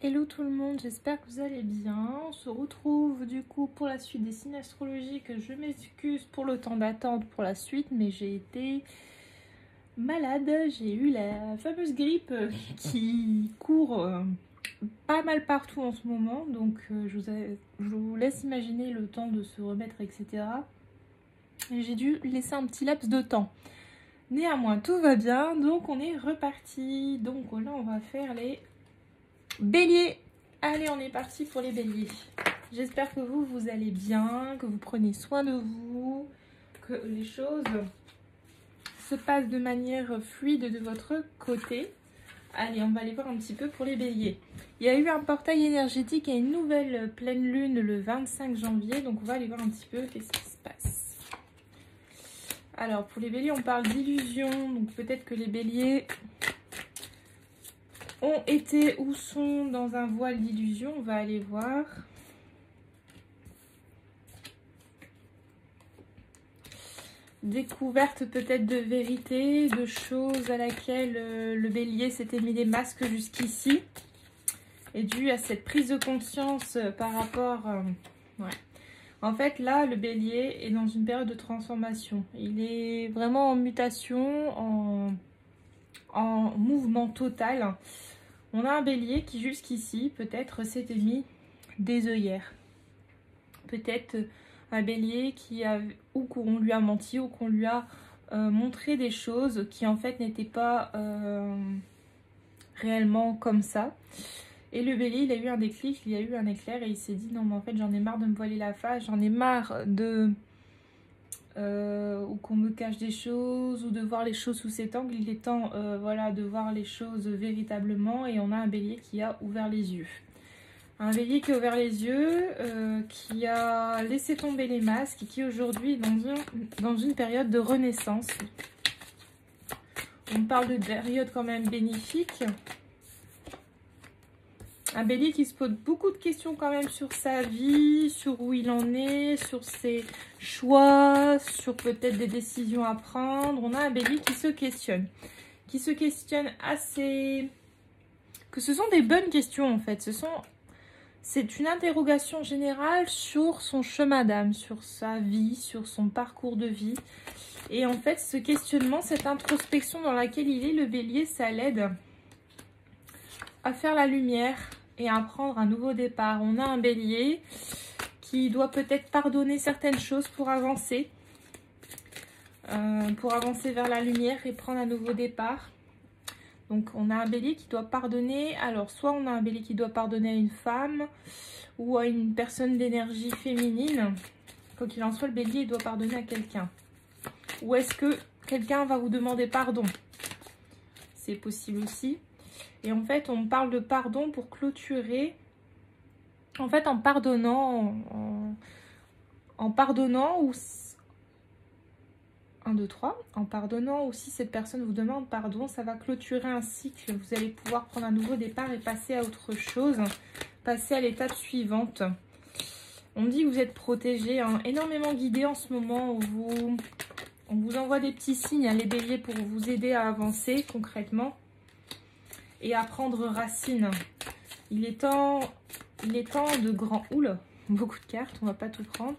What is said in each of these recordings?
Hello tout le monde, j'espère que vous allez bien. On se retrouve du coup pour la suite des signes astrologiques. Je m'excuse pour le temps d'attente pour la suite, mais j'ai été malade. J'ai eu la fameuse grippe qui court pas mal partout en ce moment. Donc je vous laisse imaginer le temps de se remettre, etc. Et j'ai dû laisser un petit laps de temps. Néanmoins, tout va bien, donc on est reparti. Donc là, on va faire les béliers. Allez, on est parti pour les béliers. J'espère que vous allez bien, que vous prenez soin de vous, que les choses se passent de manière fluide de votre côté. Allez, on va aller voir un petit peu pour les béliers. Il y a eu un portail énergétique et une nouvelle pleine lune le 25 janvier. Donc, on va aller voir un petit peu qu'est-ce qui se passe. Alors, pour les béliers, on parle d'illusion. Donc, peut-être que les béliers ont été ou sont dans un voile d'illusion. On va aller voir. Découverte peut-être de vérité, de choses à laquelle le bélier s'était mis des masques jusqu'ici. Et dû à cette prise de conscience par rapport... ouais. En fait, là, le bélier est dans une période de transformation. Il est vraiment en mutation, en mouvement total. On a un bélier qui jusqu'ici, peut-être, s'était mis des œillères. Peut-être un bélier ou qu'on lui a menti, ou qu'on lui a montré des choses qui en fait n'étaient pas réellement comme ça. Et le bélier, il a eu un déclic, il a eu un éclair et il s'est dit non mais en fait j'en ai marre de me voiler la face, j'en ai marre de... ou qu'on me cache des choses, ou de voir les choses sous cet angle. Il est temps voilà, de voir les choses véritablement. Et on a un bélier qui a ouvert les yeux. Un bélier qui a ouvert les yeux, qui a laissé tomber les masques et qui aujourd'hui est dans une période de renaissance. On parle de période quand même bénéfique. Un bélier qui se pose beaucoup de questions quand même sur sa vie, sur où il en est, sur ses choix, sur peut-être des décisions à prendre. On a un bélier qui se questionne assez... Que ce sont des bonnes questions en fait. C'est une interrogation générale sur son chemin d'âme, sur sa vie, sur son parcours de vie. Et en fait, ce questionnement, cette introspection dans laquelle il est, le bélier, ça l'aide à faire la lumière et à prendre un nouveau départ. On a un bélier qui doit peut-être pardonner certaines choses pour avancer vers la lumière et prendre un nouveau départ. Donc on a un bélier qui doit pardonner. Alors soit on a un bélier qui doit pardonner à une femme ou à une personne d'énergie féminine. Quoi qu'il en soit, le bélier doit pardonner à quelqu'un. Ou est-ce que quelqu'un va vous demander pardon? C'est possible aussi. Et en fait, on parle de pardon pour clôturer. En fait, en pardonnant ou... 1, 2, 3. En pardonnant, ou si cette personne vous demande pardon, ça va clôturer un cycle. Vous allez pouvoir prendre un nouveau départ et passer à autre chose. Passer à l'étape suivante. On dit que vous êtes protégé, hein, énormément guidé en ce moment. On vous envoie des petits signes, hein, les béliers, pour vous aider à avancer concrètement. Et à prendre racine. Il est temps de grand... Oula, beaucoup de cartes, on va pas tout prendre.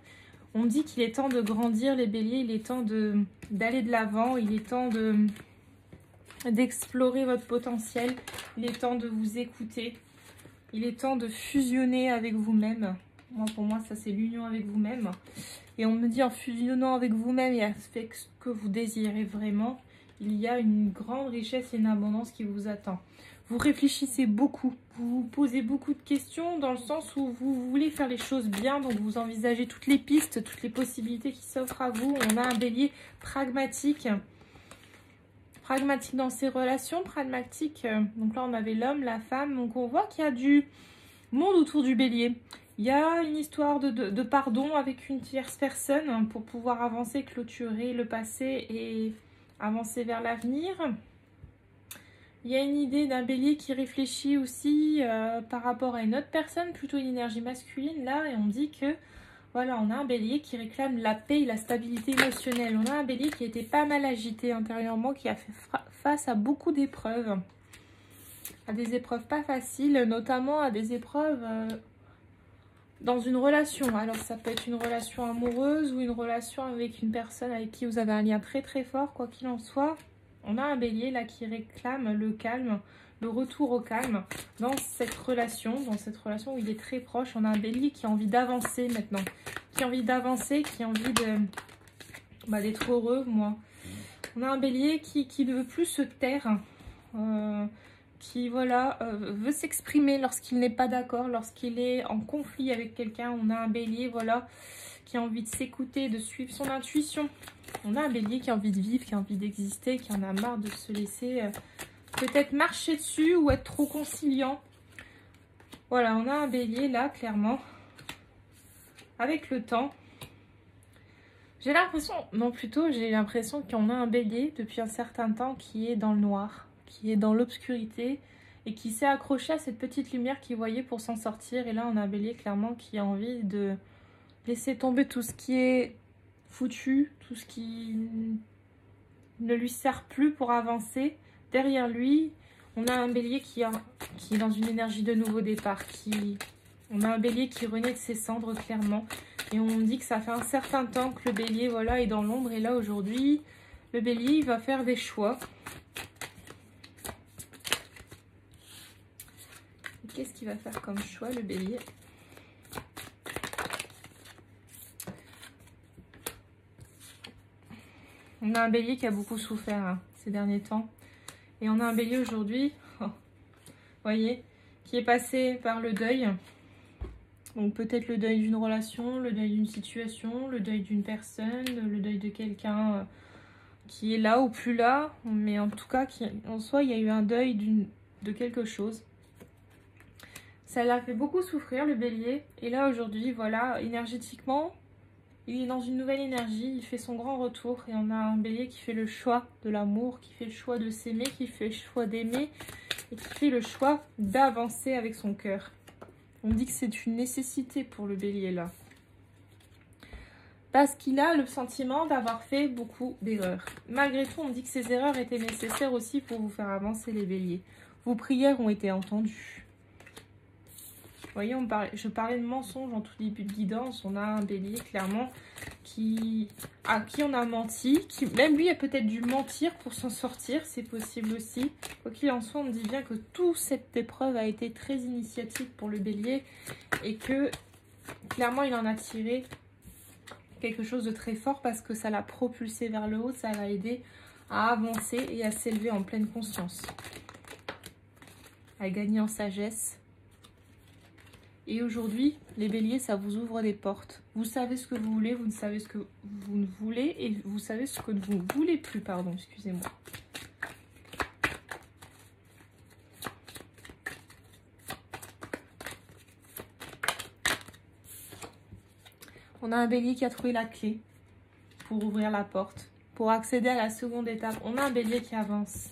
On dit qu'il est temps de grandir les béliers, il est temps d'aller de l'avant, il est temps d'explorer votre potentiel, il est temps de vous écouter, il est temps de fusionner avec vous-même. Pour moi, ça c'est l'union avec vous-même. Et on me dit en fusionnant avec vous-même et avec ce que vous désirez vraiment, il y a une grande richesse et une abondance qui vous attend. Vous réfléchissez beaucoup, vous vous posez beaucoup de questions dans le sens où vous voulez faire les choses bien, donc vous envisagez toutes les pistes, toutes les possibilités qui s'offrent à vous. On a un bélier pragmatique dans ses relations, pragmatique. Donc là, on avait l'homme, la femme, donc on voit qu'il y a du monde autour du bélier. Il y a une histoire de pardon avec une tierce personne pour pouvoir avancer, clôturer le passé et avancer vers l'avenir. Il y a une idée d'un bélier qui réfléchit aussi par rapport à une autre personne, plutôt une énergie masculine là, et on dit que voilà, on a un bélier qui réclame la paix et la stabilité émotionnelle. On a un bélier qui était pas mal agité intérieurement, qui a fait face à beaucoup d'épreuves. à des épreuves pas faciles, notamment à des épreuves dans une relation. Alors ça peut être une relation amoureuse ou une relation avec une personne avec qui vous avez un lien très très fort, quoi qu'il en soit. On a un bélier là qui réclame le calme, le retour au calme dans cette relation où il est très proche. On a un bélier qui a envie d'avancer maintenant, qui a envie d'avancer, qui a envie de d'être heureux, moi. On a un bélier qui ne veut plus se taire, qui voilà, veut s'exprimer lorsqu'il n'est pas d'accord, lorsqu'il est en conflit avec quelqu'un. On a un bélier voilà, qui a envie de s'écouter, de suivre son intuition. On a un bélier qui a envie de vivre, qui a envie d'exister, qui en a marre de se laisser peut-être marcher dessus ou être trop conciliant. Voilà, on a un bélier là, clairement, avec le temps. J'ai l'impression, non plutôt, j'ai l'impression qu'on a un bélier depuis un certain temps qui est dans le noir, qui est dans l'obscurité et qui s'est accroché à cette petite lumière qu'il voyait pour s'en sortir. Et là, on a un bélier clairement qui a envie de laisser tomber tout ce qui est foutu, tout ce qui ne lui sert plus pour avancer. Derrière lui, on a un bélier qui est dans une énergie de nouveau départ. On a un bélier qui renaît de ses cendres, clairement. Et on dit que ça fait un certain temps que le bélier voilà, est dans l'ombre. Et là, aujourd'hui, le bélier il va faire des choix. Qu'est-ce qu'il va faire comme choix, le bélier? On a un bélier qui a beaucoup souffert hein, ces derniers temps. Et on a un bélier aujourd'hui, voyez, qui est passé par le deuil. Donc peut-être le deuil d'une relation, le deuil d'une situation, le deuil d'une personne, le deuil de quelqu'un qui est là ou plus là. Mais en tout cas, en soi, il y a eu un deuil de quelque chose. Ça l'a fait beaucoup souffrir, le bélier. Et là, aujourd'hui, voilà, énergétiquement, il est dans une nouvelle énergie. Il fait son grand retour. Et on a un bélier qui fait le choix de l'amour, qui fait le choix de s'aimer, qui fait le choix d'aimer et qui fait le choix d'avancer avec son cœur. On dit que c'est une nécessité pour le bélier, là. Parce qu'il a le sentiment d'avoir fait beaucoup d'erreurs. Malgré tout, on dit que ces erreurs étaient nécessaires aussi pour vous faire avancer, les béliers. Vos prières ont été entendues. Vous voyez, je parlais de mensonges en tout début de guidance. On a un bélier, clairement, à qui on a menti. Même lui a peut-être dû mentir pour s'en sortir. C'est possible aussi. Quoi qu'il en soit, on dit bien que toute cette épreuve a été très initiatique pour le bélier. Et que, clairement, il en a tiré quelque chose de très fort parce que ça l'a propulsé vers le haut. Ça l'a aidé à avancer et à s'élever en pleine conscience. À gagner en sagesse. Et aujourd'hui, les béliers, ça vous ouvre des portes. Vous savez ce que vous voulez, vous savez ce que vous ne voulez et vous savez ce que vous ne voulez plus, pardon, excusez-moi. On a un bélier qui a trouvé la clé pour ouvrir la porte, pour accéder à la seconde étape. On a un bélier qui avance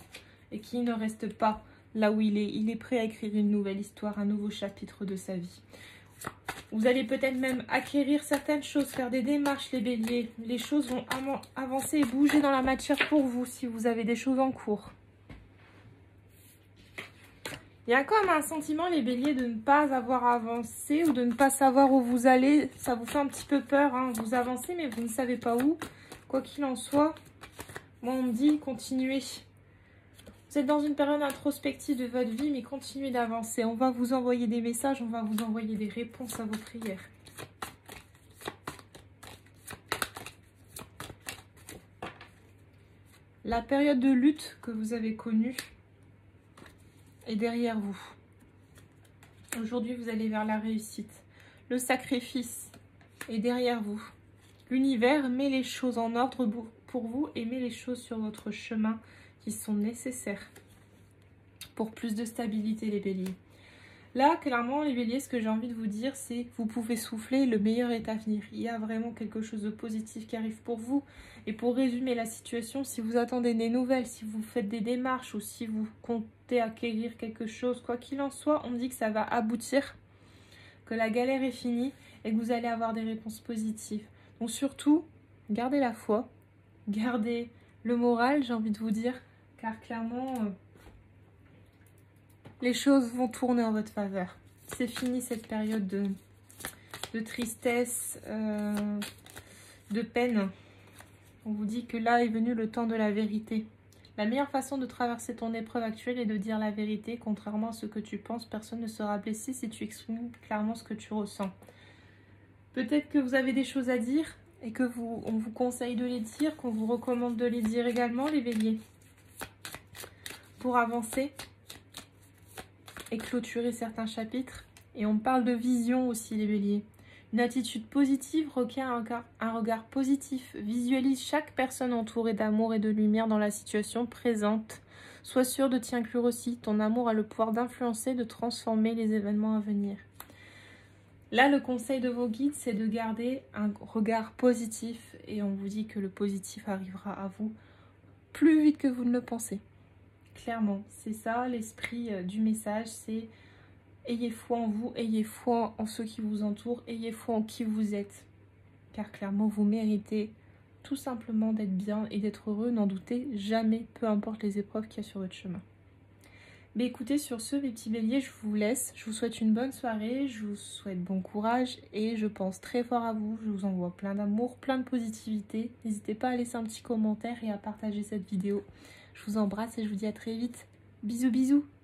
et qui ne reste pas là où il est. Il est prêt à écrire une nouvelle histoire, un nouveau chapitre de sa vie. Vous allez peut-être même acquérir certaines choses, faire des démarches, les béliers. Les choses vont avancer et bouger dans la matière pour vous si vous avez des choses en cours. Il y a comme un sentiment, les béliers, de ne pas avoir avancé ou de ne pas savoir où vous allez. Ça vous fait un petit peu peur, hein. Vous avancez, mais vous ne savez pas où. Quoi qu'il en soit, moi, on me dit continuez. Vous êtes dans une période introspective de votre vie, mais continuez d'avancer. On va vous envoyer des messages, on va vous envoyer des réponses à vos prières. La période de lutte que vous avez connue est derrière vous. Aujourd'hui, vous allez vers la réussite. Le sacrifice est derrière vous. L'univers met les choses en ordre pour vous et met les choses sur votre chemin qui sont nécessaires pour plus de stabilité, les béliers. Là, clairement, les béliers, ce que j'ai envie de vous dire, c'est que vous pouvez souffler, le meilleur est à venir. Il y a vraiment quelque chose de positif qui arrive pour vous. Et pour résumer la situation, si vous attendez des nouvelles, si vous faites des démarches ou si vous comptez acquérir quelque chose, quoi qu'il en soit, on dit que ça va aboutir, que la galère est finie et que vous allez avoir des réponses positives. Donc surtout, gardez la foi, gardez le moral, j'ai envie de vous dire, car clairement, les choses vont tourner en votre faveur. C'est fini cette période de tristesse, de peine. On vous dit que là est venu le temps de la vérité. La meilleure façon de traverser ton épreuve actuelle est de dire la vérité. Contrairement à ce que tu penses, personne ne sera blessé si tu exprimes clairement ce que tu ressens. Peut-être que vous avez des choses à dire et que on vous conseille de les dire, qu'on vous recommande de les dire également, les béliers. Pour avancer et clôturer certains chapitres. Et on parle de vision aussi, les béliers. Une attitude positive requiert un regard positif. Visualise chaque personne entourée d'amour et de lumière dans la situation présente. Sois sûr de t'y inclure aussi. Ton amour a le pouvoir d'influencer, de transformer les événements à venir. Là, le conseil de vos guides, c'est de garder un regard positif. Et on vous dit que le positif arrivera à vous plus vite que vous ne le pensez. Clairement, c'est ça l'esprit du message, c'est ayez foi en vous, ayez foi en ceux qui vous entourent, ayez foi en qui vous êtes. Car clairement, vous méritez tout simplement d'être bien et d'être heureux, n'en doutez jamais, peu importe les épreuves qu'il y a sur votre chemin. Mais écoutez, sur ce, mes petits béliers, je vous laisse. Je vous souhaite une bonne soirée, je vous souhaite bon courage et je pense très fort à vous. Je vous envoie plein d'amour, plein de positivité. N'hésitez pas à laisser un petit commentaire et à partager cette vidéo. Je vous embrasse et je vous dis à très vite. Bisous, bisous!